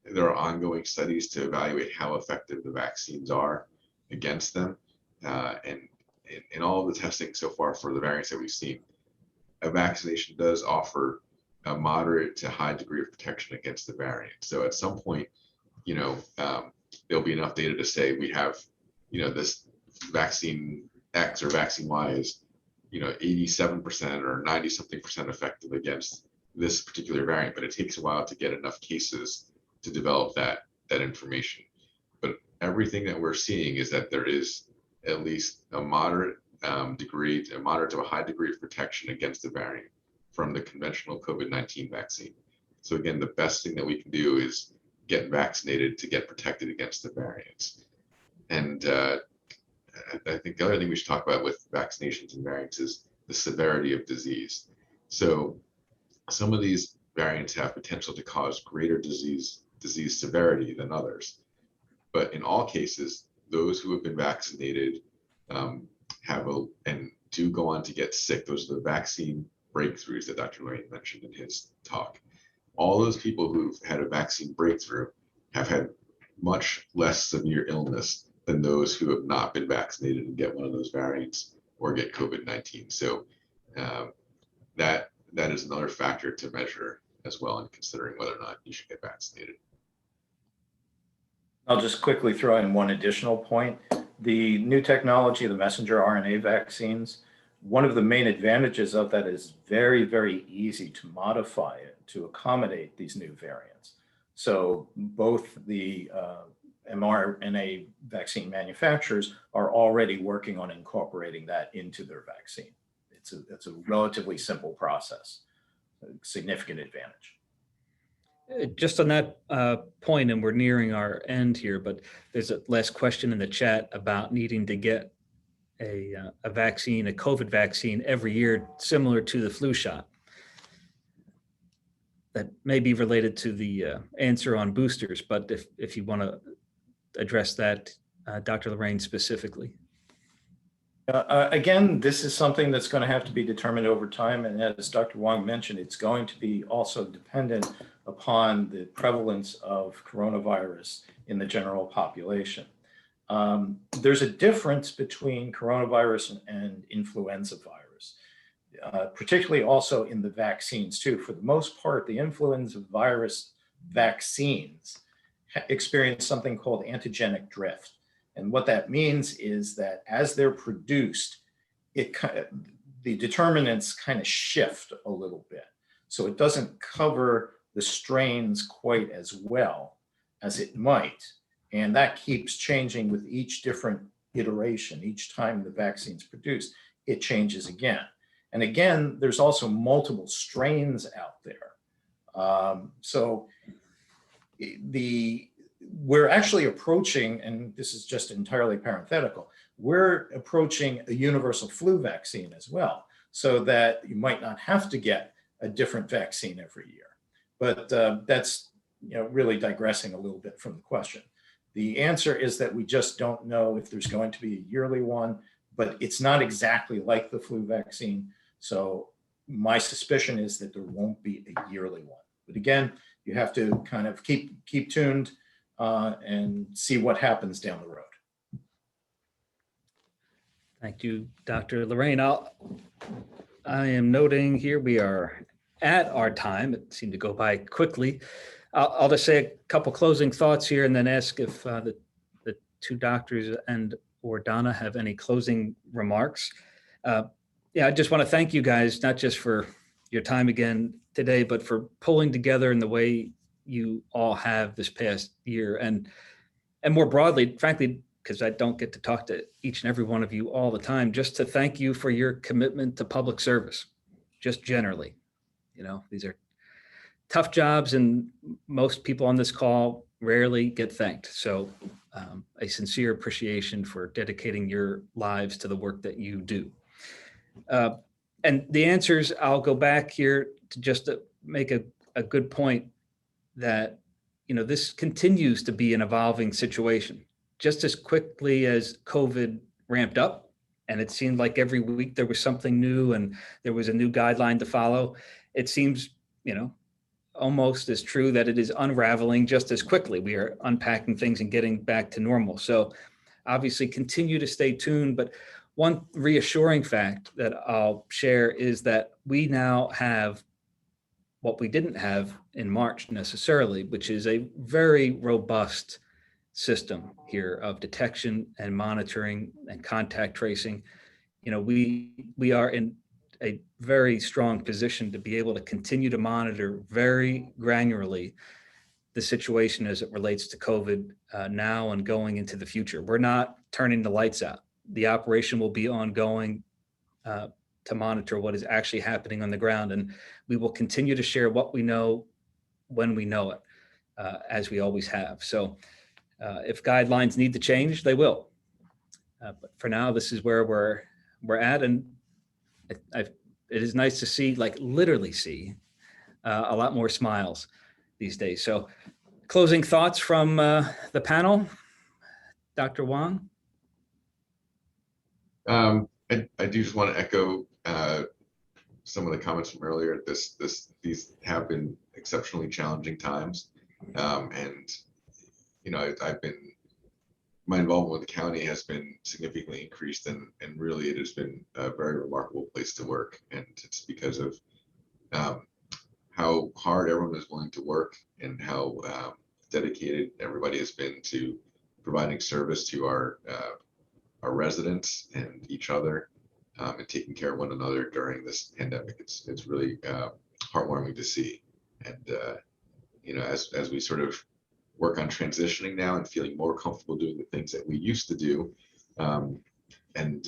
there are ongoing studies to evaluate how effective the vaccines are against them. And in all of the testing so far for the variants that we've seen, a vaccination does offer a moderate to high degree of protection against the variant. So at some point, there'll be enough data to say we have, this vaccine X or vaccine Y is, 87% or 90 something percent effective against this particular variant, but it takes a while to get enough cases to develop that information. But everything that we're seeing is that there is at least a moderate to a high degree of protection against the variant from the conventional COVID-19 vaccine. So again, the best thing that we can do is get vaccinated to get protected against the variants. And I think the other thing we should talk about with vaccinations and variants is the severity of disease. So some of these variants have potential to cause greater disease severity than others. But in all cases, those who have been vaccinated and do go on to get sick. Those are the vaccine breakthroughs that Dr. Lorraine mentioned in his talk. All those people who've had a vaccine breakthrough have had much less severe illness than those who have not been vaccinated and get one of those variants or get COVID-19. So that is another factor to measure as well in considering whether or not you should get vaccinated. I'll just quickly throw in one additional point. The new technology, the messenger RNA vaccines, one of the main advantages of that is very, very easy to modify it to accommodate these new variants. So both the mRNA vaccine manufacturers are already working on incorporating that into their vaccine. It's a relatively simple process, a significant advantage. Just on that point, and we're nearing our end here, but there's a last question in the chat about needing to get a vaccine, a COVID vaccine every year, similar to the flu shot. That may be related to the answer on boosters, but if you want to address that, Dr. Lorraine specifically. Again, this is something that's going to have to be determined over time. And as Dr. Wang mentioned, it's going to be also dependent upon the prevalence of coronavirus in the general population. There's a difference between coronavirus and influenza virus, particularly also in the vaccines too. For the most part, the influenza virus vaccines experience something called antigenic drift. And what that means is that as they're produced, the determinants kind of shift a little bit. So it doesn't cover the strains quite as well as it might. And that keeps changing with each different iteration. Each time the vaccine's produced, it changes again. And again, there's also multiple strains out there. So we're actually approaching, and this is just entirely parenthetical, we're approaching a universal flu vaccine as well, so that you might not have to get a different vaccine every year. But that's really digressing a little bit from the question. The answer is that we just don't know if there's going to be a yearly one, but it's not exactly like the flu vaccine. So my suspicion is that there won't be a yearly one. But again, you have to kind of keep tuned and see what happens down the road. Thank you, Dr. Lorraine. I am noting here we are at our time. It seemed to go by quickly. I'll just say a couple closing thoughts here and then ask if the two doctors and or Donna have any closing remarks. Yeah, I just want to thank you guys, not just for your time again today, but for pulling together in the way you all have this past year, and more broadly, frankly, because I don't get to talk to each and every one of you all the time, just to thank you for your commitment to public service, just generally. These are tough jobs, and most people on this call rarely get thanked. So a sincere appreciation for dedicating your lives to the work that you do. And the answers, I'll go back here to just to make a good point that, this continues to be an evolving situation. Just as quickly as COVID ramped up, and it seemed like every week there was something new and there was a new guideline to follow, it seems, almost as true that it is unraveling just as quickly. We are unpacking things and getting back to normal. So obviously continue to stay tuned. But one reassuring fact that I'll share is that we now have what we didn't have in March necessarily, which is a very robust system here of detection and monitoring and contact tracing. We are in a very strong position to be able to continue to monitor very granularly the situation as it relates to COVID now and going into the future. We're not turning the lights out. The operation will be ongoing to monitor what is actually happening on the ground. And we will continue to share what we know when we know it, as we always have. So if guidelines need to change, they will. But for now, this is where we're at. And it is nice to see, literally see a lot more smiles these days. So closing thoughts from the panel, Dr. Wang? I do just want to echo some of the comments from earlier. These have been exceptionally challenging times, and my involvement with the county has been significantly increased, and really it has been a very remarkable place to work, and it's because of how hard everyone is willing to work and how dedicated everybody has been to providing service to our residents and each other, and taking care of one another during this pandemic. It's really heartwarming to see, and as we sort of work on transitioning now and feeling more comfortable doing the things that we used to do, and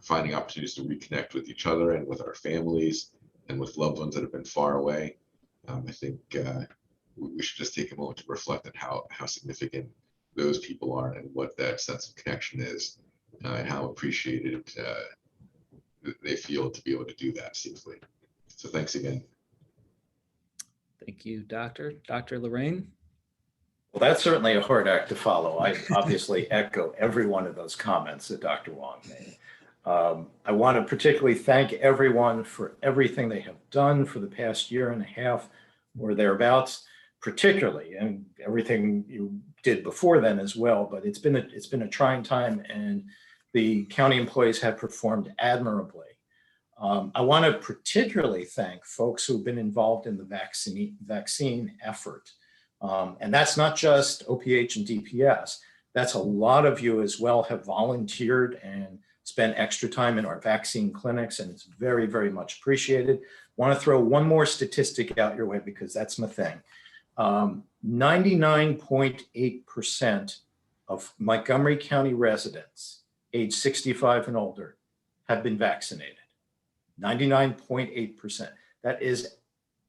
finding opportunities to reconnect with each other and with our families and with loved ones that have been far away. I think we should just take a moment to reflect on how significant those people are and what that sense of connection is, and how appreciated they feel to be able to do that safely. So thanks again. Thank you, Doctor. Dr. Lorraine? Well, that's certainly a hard act to follow. I obviously echo every one of those comments that Dr. Wang made. I want to particularly thank everyone for everything they have done for the past year and a half or thereabouts, particularly, and everything you did before then as well. But it's been a trying time, and the county employees have performed admirably. I want to particularly thank folks who've been involved in the vaccine effort. And that's not just OPH and DPS. That's a lot of you as well have volunteered and spent extra time in our vaccine clinics, and it's very, very much appreciated. Want to throw one more statistic out your way because that's my thing. 99.8% of Montgomery County residents age 65 and older have been vaccinated. 99.8%. That is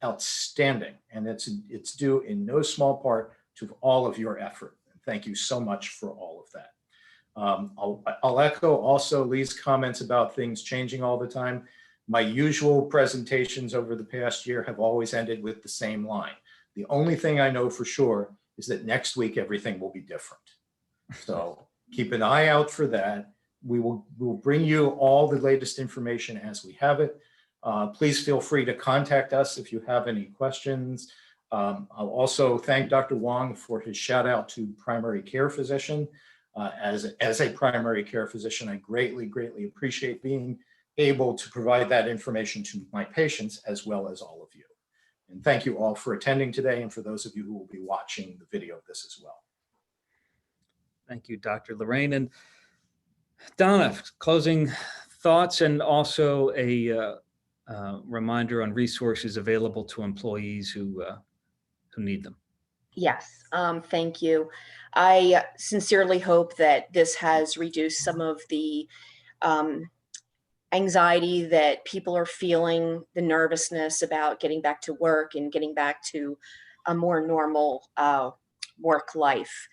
outstanding, and it's due in no small part to all of your effort. And thank you so much for all of that. I'll echo also Lee's comments about things changing all the time. My usual presentations over the past year have always ended with the same line. The only thing I know for sure is that next week everything will be different. So keep an eye out for that. We'll bring you all the latest information as we have it. Please feel free to contact us if you have any questions. I'll also thank Dr. Wang for his shout out to primary care physician. As a primary care physician, I greatly, greatly appreciate being able to provide that information to my patients as well as all of you. And thank you all for attending today, and for those of you who will be watching the video of this as well. Thank you, Dr. Lorraine. And Donna, closing thoughts, and also a reminder on resources available to employees who need them. Yes, thank you. I sincerely hope that this has reduced some of the anxiety that people are feeling, the nervousness about getting back to work and getting back to a more normal work life.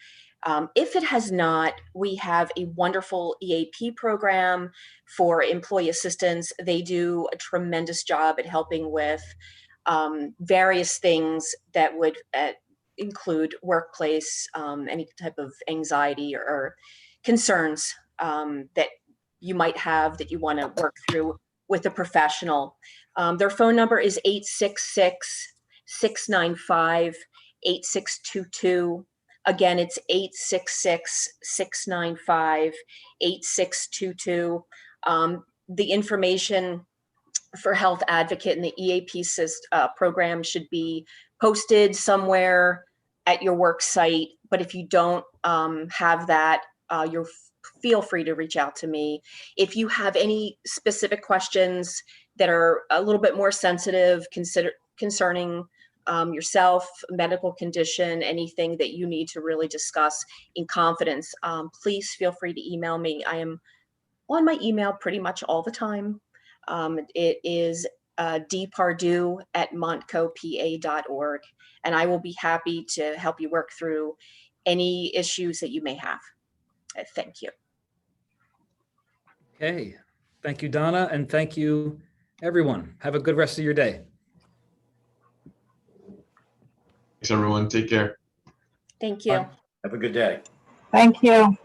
If it has not, we have a wonderful EAP program for employee assistance. They do a tremendous job at helping with various things that would include workplace, any type of anxiety or concerns that you might have that you want to work through with a professional. Their phone number is 866-695-8622. Again, it's 866-695-8622. The information for Health Advocate and the EAP program should be posted somewhere at your work site. But if you don't have that, feel free to reach out to me. If you have any specific questions that are a little bit more sensitive, concerning yourself, medical condition, anything that you need to really discuss in confidence, please feel free to email me. I am on my email pretty much all the time. It is dpardue@montcopa.org, and I will be happy to help you work through any issues that you may have. Thank you. Okay. Thank you, Donna, and thank you, everyone. Have a good rest of your day. Thanks, everyone. Take care. Thank you. Have a good day. Thank you.